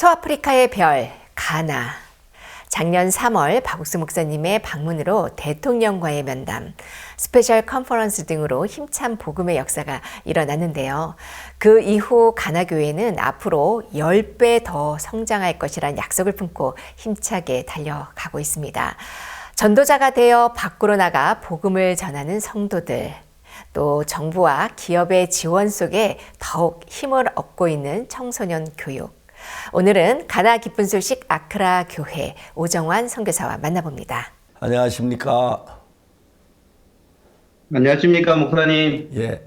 서아프리카의 별, 가나. 작년 3월 박옥수 목사님의 방문으로 대통령과의 면담, 스페셜 컨퍼런스 등으로 힘찬 복음의 역사가 일어났는데요. 그 이후 가나교회는 앞으로 10배 더 성장할 것이란 약속을 품고 힘차게 달려가고 있습니다. 전도자가 되어 밖으로 나가 복음을 전하는 성도들, 또 정부와 기업의 지원 속에 더욱 힘을 얻고 있는 청소년 교육. 오늘은 가나 기쁜 소식 아크라 교회 오정환 선교사와 만나봅니다. 안녕하십니까? 안녕하십니까, 목사님. 예.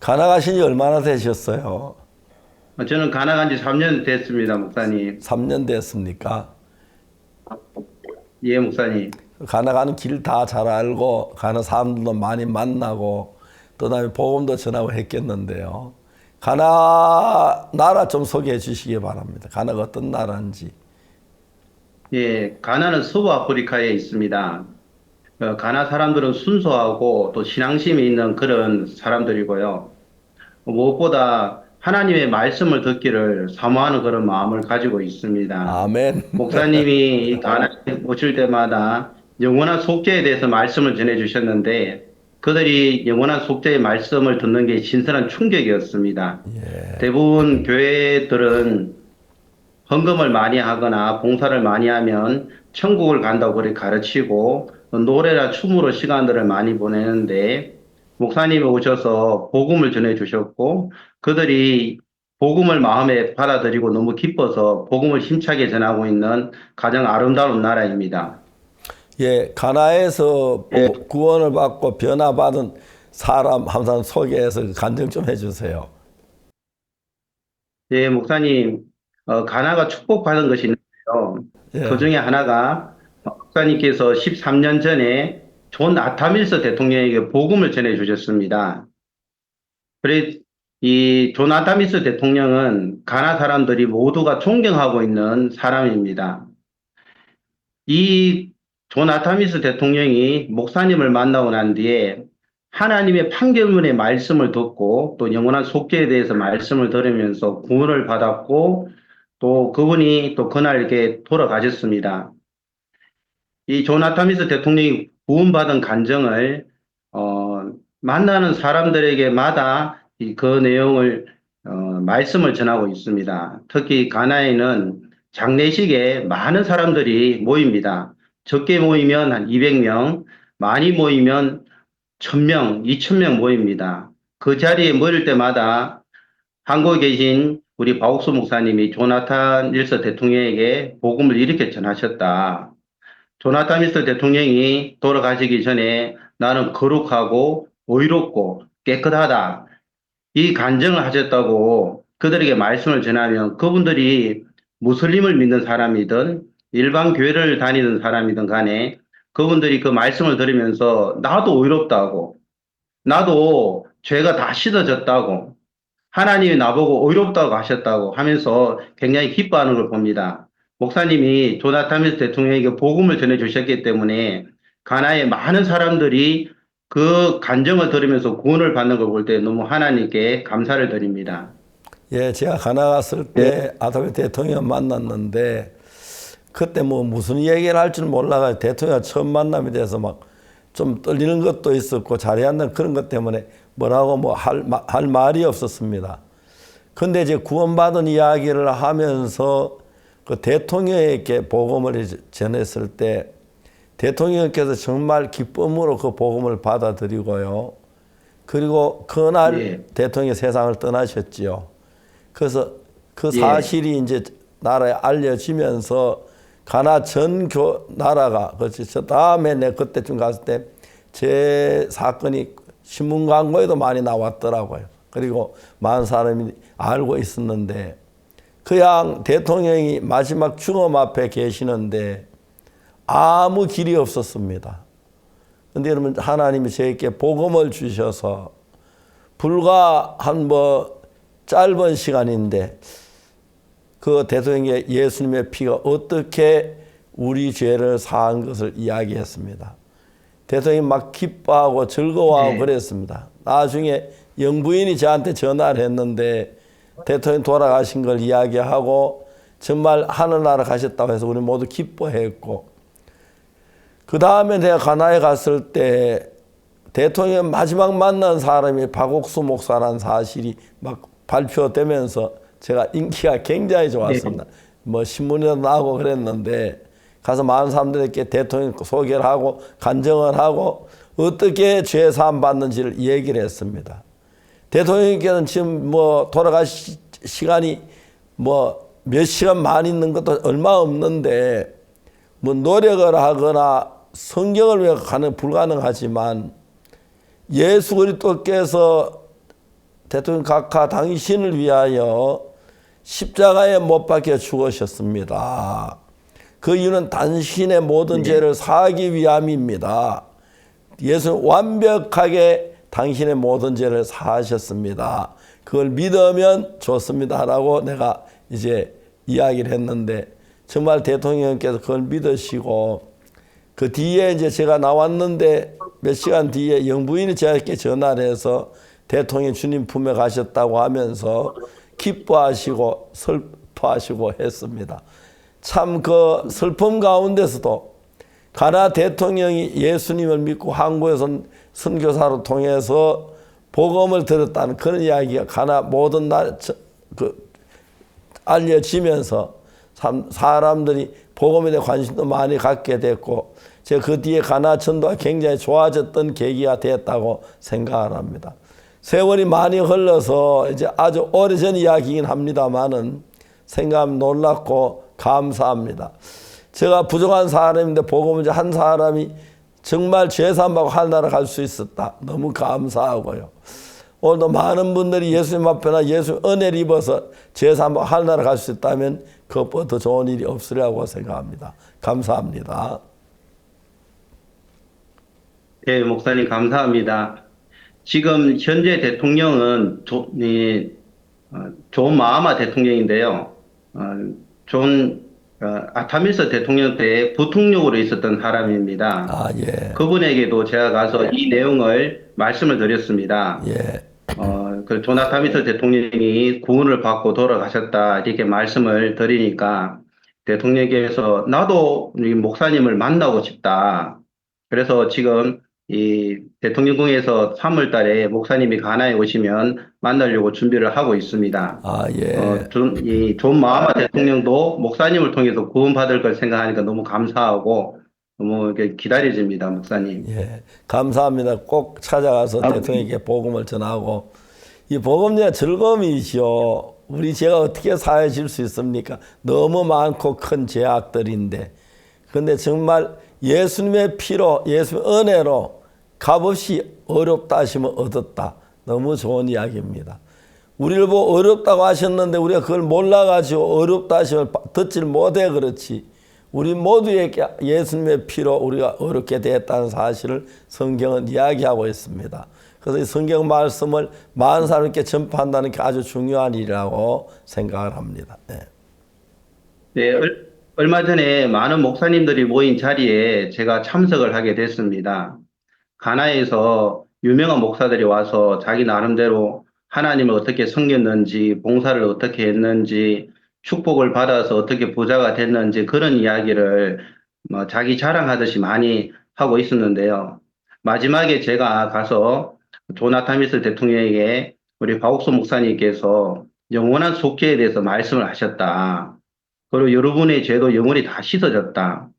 가나 가신 지 얼마나 되셨어요? 저는 가나 간 지 3년 됐습니다, 목사님. 3년 됐습니까? 예, 목사님. 가나 가는 길 다 잘 알고 가나 사람들도 많이 만나고 또 다음에 복음도 전하고 했겠는데요. 가나 나라 좀 소개해 주시기 바랍니다. 가나가 어떤 나라인지. 예, 가나는 서부 아프리카에 있습니다. 가나 사람들은 순수하고 또 신앙심이 있는 그런 사람들이고요. 무엇보다 하나님의 말씀을 듣기를 사모하는 그런 마음을 가지고 있습니다. 아멘. 목사님이 가나에 오실 때마다 영원한 속죄에 대해서 말씀을 전해주셨는데 그들이 영원한 속죄의 말씀을 듣는 게 신선한 충격이었습니다. 예. 대부분 교회들은 헌금을 많이 하거나 봉사를 많이 하면 천국을 간다고 그렇게 가르치고 노래나 춤으로 시간들을 많이 보내는데 목사님이 오셔서 복음을 전해주셨고 그들이 복음을 마음에 받아들이고 너무 기뻐서 복음을 힘차게 전하고 있는 가장 아름다운 나라입니다. 예, 가나에서 예. 구원을 받고 변화받은 사람 항상 소개해서 간증 좀 해주세요. 예, 목사님, 가나가 축복받은 것이 있는데요. 예. 그 중에 하나가 목사님께서 13년 전에 존 아타밀스 대통령에게 복음을 전해 주셨습니다. 그래, 이 존 아타밀스 대통령은 가나 사람들이 모두가 존경하고 있는 사람입니다. 이 존 아타밀스 대통령이 목사님을 만나고 난 뒤에 하나님의 판결문의 말씀을 듣고 또 영원한 속죄에 대해서 말씀을 들으면서 구원을 받았고 또 그분이 또 그날 이렇게 돌아가셨습니다. 이 존 아타밀스 대통령이 구원받은 간증을 만나는 사람들에게마다 그 내용을 말씀을 전하고 있습니다. 특히 가나에는 장례식에 많은 사람들이 모입니다. 적게 모이면 한 200명, 많이 모이면 1000명, 2000명 모입니다. 그 자리에 모일 때마다 한국에 계신 우리 박옥수 목사님이 조나탄 밀스 대통령에게 복음을 이렇게 전하셨다. 조나탄 밀스 대통령이 돌아가시기 전에 나는 거룩하고 의롭고 깨끗하다. 이 간증을 하셨다고 그들에게 말씀을 전하면 그분들이 무슬림을 믿는 사람이든 일반 교회를 다니는 사람이든 간에 그분들이 그 말씀을 들으면서 나도 의롭다고 나도 죄가 다 씻어졌다고 하나님이 나보고 의롭다고 하셨다고 하면서 굉장히 기뻐하는 걸 봅니다. 목사님이 조나탄 밀스 대통령에게 복음을 전해주셨기 때문에 가나의 많은 사람들이 그 간증을 들으면서 구원을 받는 걸 볼 때 너무 하나님께 감사를 드립니다. 예, 제가 가나 갔을 때 아타밀 대통령 만났는데 그때 뭐 무슨 얘기를 할 줄 몰라가지고 대통령 처음 만남이 돼서 막 좀 떨리는 것도 있었고 자리에 앉는 그런 것 때문에 뭐라고 뭐 할 말이 없었습니다. 근데 이제 구원받은 이야기를 하면서 그 대통령에게 복음을 전했을 때 대통령께서 정말 기쁨으로 그 복음을 받아들이고요. 그리고 그날 예. 대통령이 세상을 떠나셨지요. 그래서 그 사실이 이제 나라에 알려지면서 가나 전 나라가 그렇지. 저 다음에 내 그때쯤 갔을 때 제 사건이 신문 광고에도 많이 나왔더라고요. 그리고 많은 사람이 알고 있었는데 그냥 대통령이 마지막 죽음 앞에 계시는데 아무 길이 없었습니다. 그런데 여러분 하나님이 저에게 복음을 주셔서 불과 한 짧은 시간인데 그 대통령의 예수님의 피가 어떻게 우리 죄를 사한 것을 이야기했습니다. 대통령이 막 기뻐하고 즐거워하고 그랬습니다. 나중에 영부인이 저한테 전화를 했는데 대통령 돌아가신 걸 이야기하고 정말 하늘나라 가셨다고 해서 우리 모두 기뻐했고, 그 다음에 내가 가나에 갔을 때 대통령 마지막 만난 사람이 박옥수 목사라는 사실이 막 발표되면서 제가 인기가 굉장히 좋았습니다. 뭐 신문에도 나오고 그랬는데 가서 많은 사람들에게 대통령 소개를 하고 간증을 하고 어떻게 죄 사함 받는지를 얘기를 했습니다. 대통령께서는 지금 뭐 돌아갈 시간이 뭐 몇 시간만 있는 것도 얼마 없는데 뭐 노력을 하거나 성경을 위해 가는 불가능하지만 예수 그리스도께서 대통령 각하 당신을 위하여 십자가에 못 박혀 죽으셨습니다. 그 이유는 당신의 모든 죄를 사하기 위함입니다. 예수는 완벽하게 당신의 모든 죄를 사하셨습니다. 그걸 믿으면 좋습니다라고 내가 이제 이야기를 했는데 정말 대통령께서 그걸 믿으시고 그 뒤에 이제 제가 나왔는데 몇 시간 뒤에 영부인이 저에게 전화를 해서 대통령 주님 품에 가셨다고 하면서 기뻐하시고 슬퍼하시고 했습니다. 참 그 슬픔 가운데서도 가나 대통령이 예수님을 믿고 한국에서 선교사로 통해서 복음을 들었다는 그런 이야기가 가나 모든 알려지면서 참 사람들이 복음에 대해 관심도 많이 갖게 됐고 제가 그 뒤에 가나 전도가 굉장히 좋아졌던 계기가 됐다고 생각을 합니다. 세월이 많이 흘러서 이제 아주 오래전 이야기이긴 합니다만은 생각하면 놀랍고 감사합니다. 제가 부족한 사람인데 복음을 이제 한 사람이 정말 죄사함받고 하늘나라 갈 수 있었다. 너무 감사하고요. 오늘도 많은 분들이 예수님 앞에나 예수 은혜를 입어서 죄사함받고 하늘나라 갈 수 있다면 그것보다 더 좋은 일이 없으리라고 생각합니다. 감사합니다. 네, 목사님 감사합니다. 지금 현재 대통령은 존 마하마 대통령인데요. 존 아타밀스 대통령 때 부통령으로 있었던 사람입니다. 아, 예. 그분에게도 제가 가서 이 내용을 말씀을 드렸습니다. 예. 그 존 아타밀스 대통령이 구원을 받고 돌아가셨다 이렇게 말씀을 드리니까 대통령께서 나도 이 목사님을 만나고 싶다. 그래서 지금 이 대통령궁에서 3월 달에 목사님이 가나에 오시면 만나려고 준비를 하고 있습니다. 아, 예. 존 마하마 대통령도 목사님을 통해서 구원받을 걸 생각하니까 너무 감사하고 너무 이렇게 기다려집니다, 목사님. 예. 감사합니다. 꼭 찾아가서 대통령에게 복음을 전하고 이 복음의 즐거움이죠. 우리 죄가 어떻게 사해질 수 있습니까? 너무 많고 큰 죄악들인데. 그런데 정말 예수님의 피로, 예수님의 은혜로 값없이 어렵다 하시면 얻었다. 너무 좋은 이야기입니다. 우리를 보고 어렵다고 하셨는데 우리가 그걸 몰라가지고 어렵다 하시면 듣질 못해 그렇지. 우리 모두에게 예수님의 피로 우리가 어렵게 되었다는 사실을 성경은 이야기하고 있습니다. 그래서 이 성경 말씀을 많은 사람에게 전파한다는 게 아주 중요한 일이라고 생각을 합니다. 네. 네, 얼마 전에 많은 목사님들이 모인 자리에 제가 참석을 하게 됐습니다. 가나에서 유명한 목사들이 와서 자기 나름대로 하나님을 어떻게 섬겼는지, 봉사를 어떻게 했는지, 축복을 받아서 어떻게 부자가 됐는지 그런 이야기를 자기 자랑하듯이 많이 하고 있었는데요. 마지막에 제가 가서 존 아타밀스 대통령에게 우리 박옥수 목사님께서 영원한 속죄에 대해서 말씀을 하셨다. 그리고 여러분의 죄도 영원히 다 씻어졌다.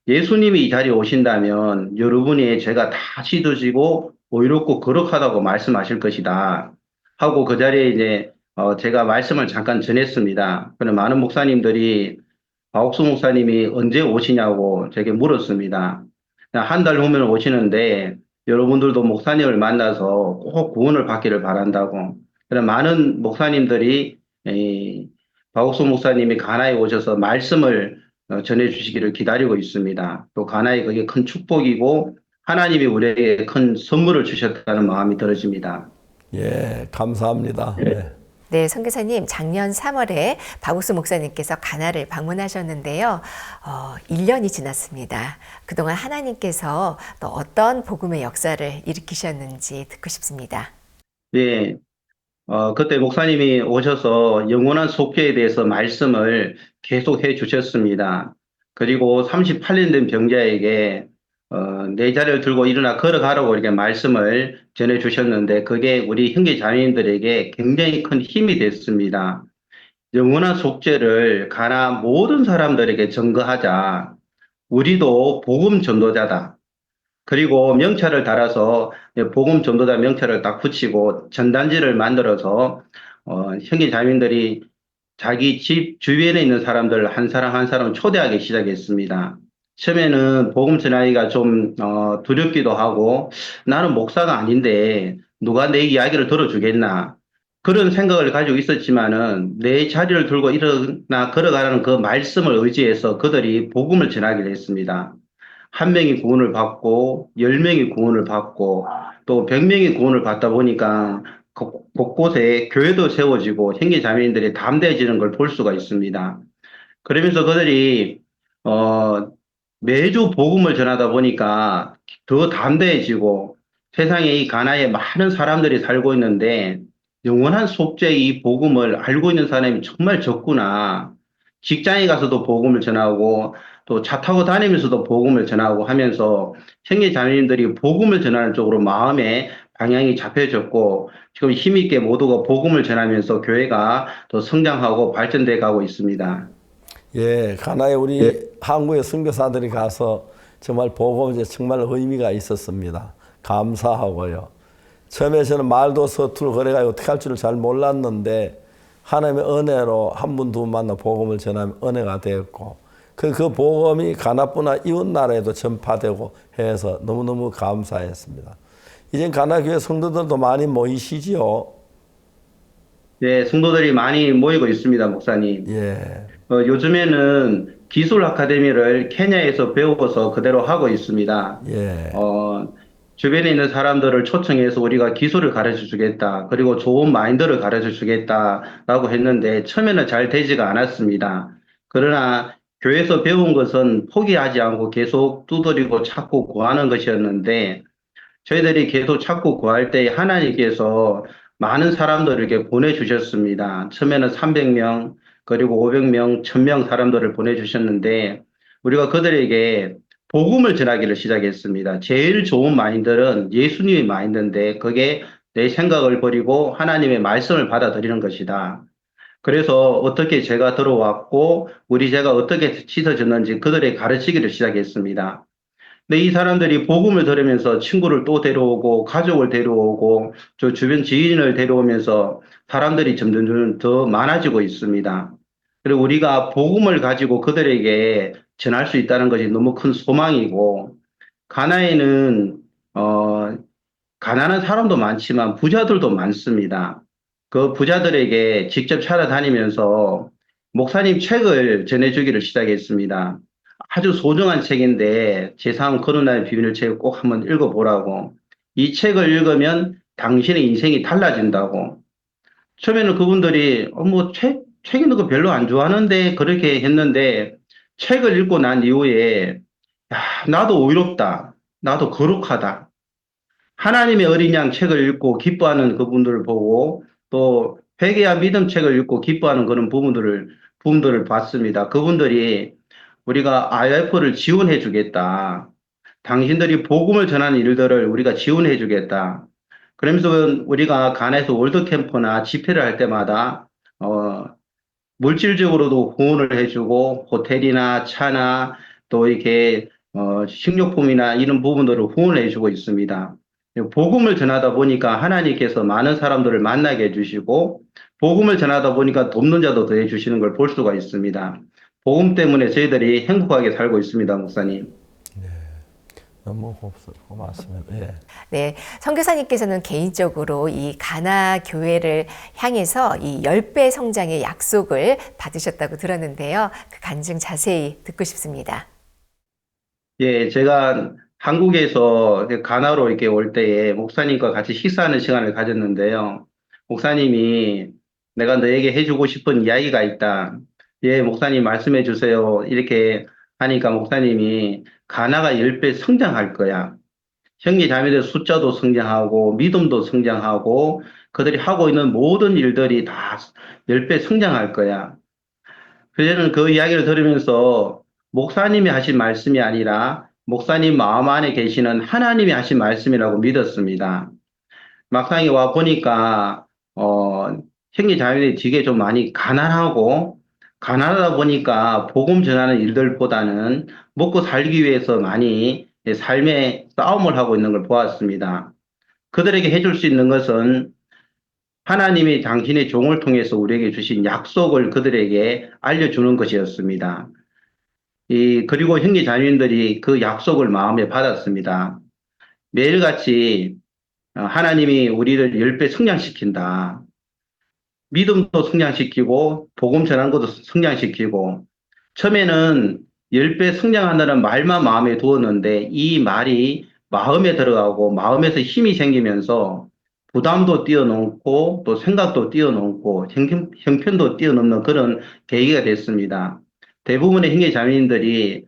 예수님이 이 자리에 오신다면 여러분의 죄가 다 씻어지고 의롭고 거룩하다고 말씀하실 것이다. 하고 그 자리에 이제 제가 말씀을 잠깐 전했습니다. 그런데 많은 목사님들이 박옥수 목사님이 언제 오시냐고 제게 물었습니다. 한 달 후면 오시는데 여러분들도 목사님을 만나서 꼭 구원을 받기를 바란다고. 그런 많은 목사님들이 박옥수 목사님이 가나에 오셔서 말씀을 전해주시기를 기다리고 있습니다. 또 가나에 그게 큰 축복이고 하나님이 우리에게 큰 선물을 주셨다는 마음이 들어집니다. 예, 감사합니다. 네. 네, 선교사님 작년 3월에 박옥수 목사님께서 가나를 방문하셨는데요. 1년이 지났습니다. 그동안 하나님께서 또 어떤 복음의 역사를 일으키셨는지 듣고 싶습니다. 네, 그때 목사님이 오셔서 영원한 속죄에 대해서 말씀을 계속 해 주셨습니다. 그리고 38년 된 병자에게 내 자리를 들고 일어나 걸어가라고 이렇게 말씀을 전해 주셨는데 그게 우리 형제 자매님들에게 굉장히 큰 힘이 됐습니다. 영원한 속죄를 가나 모든 사람들에게 전거하자. 우리도 복음 전도자다. 그리고 명찰을 달아서 복음 전도자 명찰을 딱 붙이고 전단지를 만들어서 형제 자매들이 자기 집 주변에 있는 사람들 한 사람 한 사람 초대하기 시작했습니다. 처음에는 복음 전하기가 좀 두렵기도 하고 나는 목사가 아닌데 누가 내 이야기를 들어주겠나 그런 생각을 가지고 있었지만은 내 자리를 들고 일어나 걸어가라는 그 말씀을 의지해서 그들이 복음을 전하기로 했습니다. 한 명이 구원을 받고, 10명이 구원을 받고, 또 100명이 구원을 받다 보니까 곳곳에 교회도 세워지고 형제 자매인들이 담대해지는 걸 볼 수가 있습니다. 그러면서 그들이, 어, 매주 복음을 전하다 보니까 더 담대해지고 세상에 이 가나에 많은 사람들이 살고 있는데 영원한 속죄의 이 복음을 알고 있는 사람이 정말 적구나. 직장에 가서도 복음을 전하고 또 차 타고 다니면서도 복음을 전하고 하면서 형제 자매님들이 복음을 전하는 쪽으로 마음의 방향이 잡혀졌고 지금 힘있게 모두가 복음을 전하면서 교회가 더 성장하고 발전돼 가고 있습니다. 예, 가나에 우리 한국의 선교사들이 가서 정말 복음에 정말 의미가 있었습니다. 감사하고요. 처음에 저는 말도 서투르 그래가지고 어떻게 할 줄을 잘 몰랐는데 하나님의 은혜로 한 분 두 분 만나 복음을 전하면 은혜가 되었고 그 복음이 가나뿐 이웃 나라에도 전파되고 해서 너무너무 감사했습니다. 이제 가나교회 성도들도 많이 모이시지요? 네, 성도들이 많이 모이고 있습니다, 목사님. 예, 요즘에는 기술 아카데미를 케냐에서 배워서 그대로 하고 있습니다. 예, 어, 주변에 있는 사람들을 초청해서 우리가 기술을 가르쳐 주겠다. 그리고 좋은 마인드를 가르쳐 주겠다라고 했는데 처음에는 잘 되지가 않았습니다. 그러나 교회에서 배운 것은 포기하지 않고 계속 두드리고 찾고 구하는 것이었는데 저희들이 계속 찾고 구할 때 하나님께서 많은 사람들에게 보내주셨습니다. 처음에는 300명, 그리고 500명, 1000명 사람들을 보내주셨는데, 우리가 그들에게 복음을 전하기를 시작했습니다. 제일 좋은 마인드는 예수님의 마인드인데, 그게 내 생각을 버리고 하나님의 말씀을 받아들이는 것이다. 그래서 어떻게 제가 들어왔고, 우리 제가 어떻게 씻어졌는지 그들에게 가르치기를 시작했습니다. 근데 이 사람들이 복음을 들으면서 친구를 또 데려오고 가족을 데려오고 저 주변 지인을 데려오면서 사람들이 점점 더 많아지고 있습니다. 그리고 우리가 복음을 가지고 그들에게 전할 수 있다는 것이 너무 큰 소망이고 가나에는 가난한 사람도 많지만 부자들도 많습니다. 그 부자들에게 직접 찾아다니면서 목사님 책을 전해주기를 시작했습니다. 아주 소중한 책인데 제사함 코로나의 비밀 책을 꼭 한번 읽어보라고. 이 책을 읽으면 당신의 인생이 달라진다고. 처음에는 그분들이 뭐 책 읽는 거 별로 안 좋아하는데 그렇게 했는데 책을 읽고 난 이후에 야, 나도 의롭다. 나도 거룩하다. 하나님의 어린 양 책을 읽고 기뻐하는 그분들을 보고 또 회개와 믿음 책을 읽고 기뻐하는 그런 부분들을 봤습니다. 그분들이 우리가 IF를 지원해 주겠다. 당신들이 복음을 전하는 일들을 우리가 지원해 주겠다. 그러면서 우리가 간에서 월드캠프나 집회를 할 때마다 물질적으로도 후원을 해주고 호텔이나 차나 또 이렇게 식료품이나 이런 부분들을 후원을 해주고 있습니다. 복음을 전하다 보니까 하나님께서 많은 사람들을 만나게 해주시고 복음을 전하다 보니까 돕는 자도 더해 주시는 걸 볼 수가 있습니다. 복음 때문에 저희들이 행복하게 살고 있습니다, 목사님. 너무 고맙습니다. 예. 네, 선교사님께서는 개인적으로 이 가나 교회를 향해서 이 10배 성장의 약속을 받으셨다고 들었는데요. 그 간증 자세히 듣고 싶습니다. 예, 제가 한국에서 가나로 이렇게 올 때에 목사님과 같이 식사하는 시간을 가졌는데요. 목사님이 내가 너에게 해주고 싶은 이야기가 있다. 예, 목사님 말씀해 주세요. 이렇게 하니까 목사님이 가나가 10배 성장할 거야. 형제 자매들 숫자도 성장하고 믿음도 성장하고 그들이 하고 있는 모든 일들이 다 10배 성장할 거야. 그래서 저는 그 이야기를 들으면서 목사님이 하신 말씀이 아니라 목사님 마음 안에 계시는 하나님이 하신 말씀이라고 믿었습니다. 막상에 와 보니까 형제 자매들이 되게 좀 많이 가난하다 보니까 복음 전하는 일들보다는 먹고 살기 위해서 많이 삶의 싸움을 하고 있는 걸 보았습니다. 그들에게 해줄 수 있는 것은 하나님이 당신의 종을 통해서 우리에게 주신 약속을 그들에게 알려주는 것이었습니다. 그리고 형제 자매들이 그 약속을 마음에 받았습니다. 매일같이 하나님이 우리를 10배 성장시킨다. 믿음도 성장시키고 복음 전하는 것도 성장시키고 처음에는 10배 성장한다는 말만 마음에 두었는데 이 말이 마음에 들어가고 마음에서 힘이 생기면서 부담도 뛰어넘고 또 생각도 뛰어넘고 형편도 뛰어넘는 그런 계기가 됐습니다. 대부분의 형제 자매님들이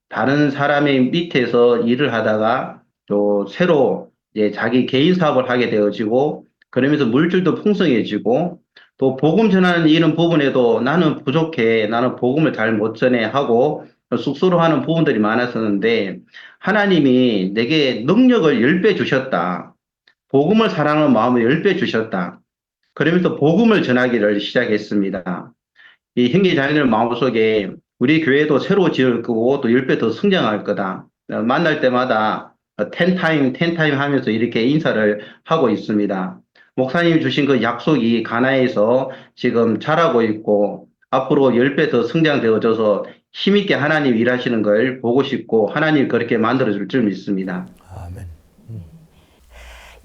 다른 사람의 밑에서 일을 하다가 또 새로 이제 자기 개인 사업을 하게 되어지고 그러면서 물질도 풍성해지고 또 복음 전하는 이런 부분에도 나는 부족해, 나는 복음을 잘 못 전해 하고 쑥스러워하는 부분들이 많았었는데 하나님이 내게 능력을 10배 주셨다. 복음을 사랑하는 마음을 10배 주셨다. 그러면서 복음을 전하기를 시작했습니다. 이 형제 자매들 마음속에 우리 교회도 새로 지을 거고 또 10배 더 성장할 거다. 만날 때마다 10타임 하면서 이렇게 인사를 하고 있습니다. 목사님이 주신 그 약속이 가나에서 지금 자라고 있고 앞으로 10배 더 성장되어져서 힘있게 하나님 일하시는 걸 보고 싶고 하나님 그렇게 만들어줄 줄 믿습니다. 아멘.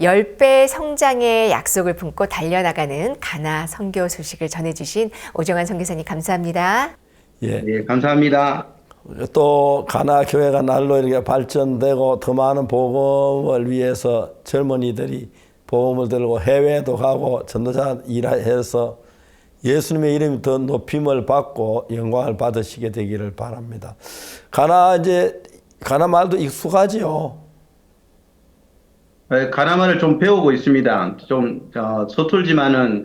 10배 성장의 약속을 품고 달려나가는 가나 선교 소식을 전해주신 오정환 선교사님 감사합니다. 예. 예, 감사합니다. 또 가나 교회가 날로 이렇게 발전되고 더 많은 복음을 위해서 젊은이들이 복음을 들고 해외도 가고 전도자 일해서 예수님의 이름이 더 높임을 받고 영광을 받으시게 되기를 바랍니다. 가나 말도 익숙하지요. 가나말을 좀 배우고 있습니다. 좀 서툴지만은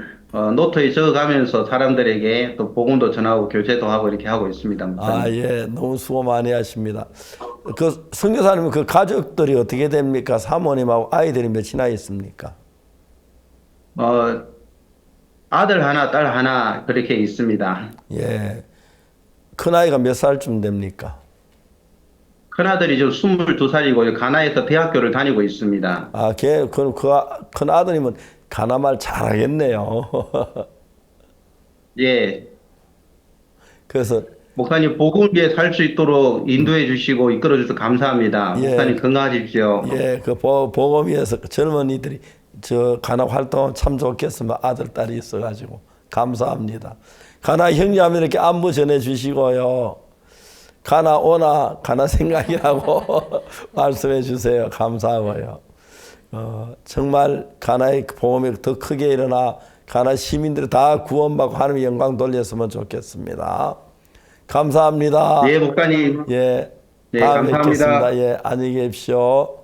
노트에 적어가면서 사람들에게 또 복음도 전하고 교제도 하고 이렇게 하고 있습니다. 예, 너무 수고 많이 하십니다. 그 선교사님 그 가족들이 어떻게 됩니까? 사모님하고 아이들이 몇이나 있습니까? 아들 하나, 딸 하나 그렇게 있습니다. 예, 큰 아이가 몇 살쯤 됩니까? 큰아들이 지금 22살이고 가나에서 대학교를 다니고 있습니다. 큰 아드님은 가나말 잘하겠네요. 예. 그래서 목사님 복음 위에 살 수 있도록 인도해 주시고 이끌어 주셔서 감사합니다. 예. 목사님 건강하십시오. 예, 그 복음 위해서 젊은이들이 저 가나 활동 참 좋겠으면 아들 딸이 있어가지고 감사합니다. 가나 형제하면 이렇게 안부 전해 주시고요. 가나 오나 가나 생각이라고 말씀해 주세요. 감사하고요. 정말 가나의 복음이 더 크게 일어나 가나 시민들이 다 구원받고 하나님의 영광 돌렸으면 좋겠습니다. 감사합니다. 예, 목사님. 예, 네, 다음에 감사합니다. 뵙겠습니다. 예, 안녕히 계십시오.